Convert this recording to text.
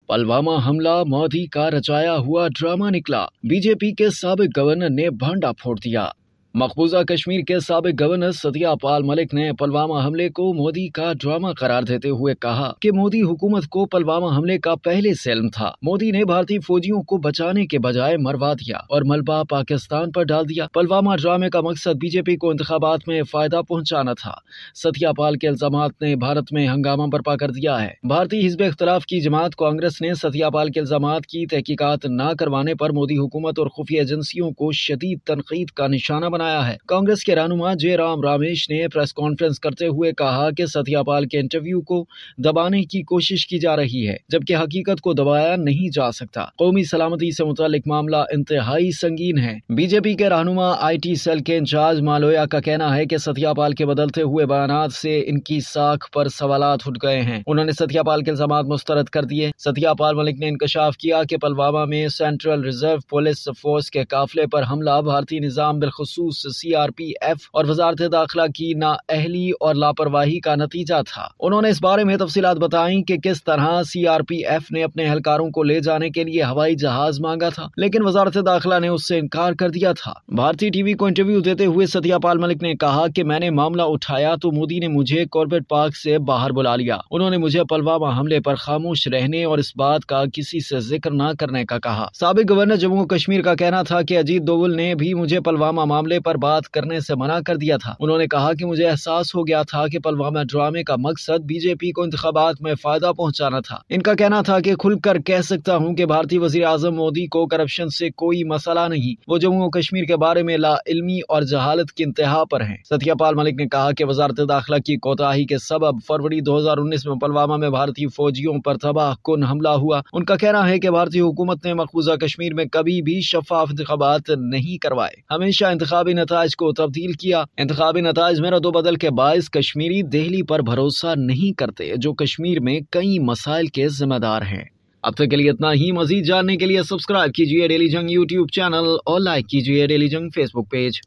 पुलवामा हमला मोदी का रचाया हुआ ड्रामा निकला। बीजेपी के साबिक गवर्नर ने भांडा फोड़ दिया। मकबूजा कश्मीर के साबिक गवर्नर सत्यपाल मलिक ने पुलवामा हमले को मोदी का ड्रामा करार देते हुए कहा कि मोदी हुकूमत को पुलवामा हमले का पहले से इल्म था। मोदी ने भारतीय फौजियों को बचाने के बजाय मरवा दिया और मलबा पाकिस्तान पर डाल दिया। पुलवामा ड्रामे का मकसद बीजेपी को इंतखाबात में फायदा पहुंचाना था। सत्यपाल के इल्जामात ने भारत में हंगामा बर्पा कर दिया है। भारतीय हिज़्ब इख्तिलाफ की जमात कांग्रेस ने सत्यपाल के इल्जामात की तहकीकात न करवाने पर मोदी हुकूमत और खुफिया एजेंसियों को शदीद तनकीद का निशाना बनाया है। कांग्रेस के रहनुमा जयराम रमेश ने प्रेस कॉन्फ्रेंस करते हुए कहा कि सत्यपाल के इंटरव्यू को दबाने की कोशिश की जा रही है, जबकि हकीकत को दबाया नहीं जा सकता। कौमी सलामती से मुतालिक मामला इंतहाई संगीन है। बीजेपी के रहनुमा IT सेल के इंचार्ज मालोया का कहना है कि सत्यपाल के बदलते हुए बयानात से इनकी साख पर सवालात उठ गए हैं। उन्होंने सत्यपाल के इल्जामात मुस्तरद कर दिए। सत्यपाल मलिक ने इंकशाफ किया कि पुलवामा में सेंट्रल रिजर्व पुलिस फोर्स के काफिले पर हमला भारतीय निजाम बिलखुसूस CRPF और वजारत दाखिला की नाअहली और लापरवाही का नतीजा था। उन्होंने इस बारे में तफसीलात बताई कि किस तरह CRPF ने अपने एहलकारों को ले जाने के लिए हवाई जहाज मांगा था, लेकिन वजारत दाखिला ने उससे इनकार कर दिया था। भारतीय टीवी को इंटरव्यू देते हुए सत्यपाल मलिक ने कहा कि मैंने मामला उठाया तो मोदी ने मुझे कॉर्बेट पार्क से बाहर बुला लिया। उन्होंने मुझे पुलवामा हमले पर खामोश रहने और इस बात का किसी से जिक्र न करने का कहा। साबिक गवर्नर जम्मू कश्मीर का कहना था कि अजीत दोवल ने भी मुझे पुलवामा मामले पर बात करने से मना कर दिया था। उन्होंने कहा कि मुझे एहसास हो गया था कि पुलवामा ड्रामे का मकसद बीजेपी को इंतखाबात में फायदा पहुंचाना था। इनका कहना था कि खुलकर कह सकता हूं कि भारतीय वजीर आजम मोदी को करप्शन से कोई मसला नहीं, वो जम्मू कश्मीर के बारे में लाइल्मी और जहालत की इंतहा पर हैं। सत्यपाल मलिक ने कहा कि वजारत दाखिला की कोताही के सबब फरवरी 2019 में पुलवामा में भारतीय फौजियों पर तबाह कुन हमला हुआ। उनका कहना है कि भारतीय हुकूमत ने मकबूजा कश्मीर में कभी भी शफाफ इंतखाबात नहीं करवाए, हमेशा इंतखाबी नताइज को तब्दील किया। इंतखाबी नताइज में रद्दोबदल के बायस कश्मीरी दिल्ली पर भरोसा नहीं करते, जो कश्मीर में कई मसाइल के जिम्मेदार हैं। अब तक के लिए इतना ही। मजीद जानने के लिए सब्सक्राइब कीजिए डेली जंग YouTube चैनल और लाइक कीजिए डेली जंग Facebook पेज।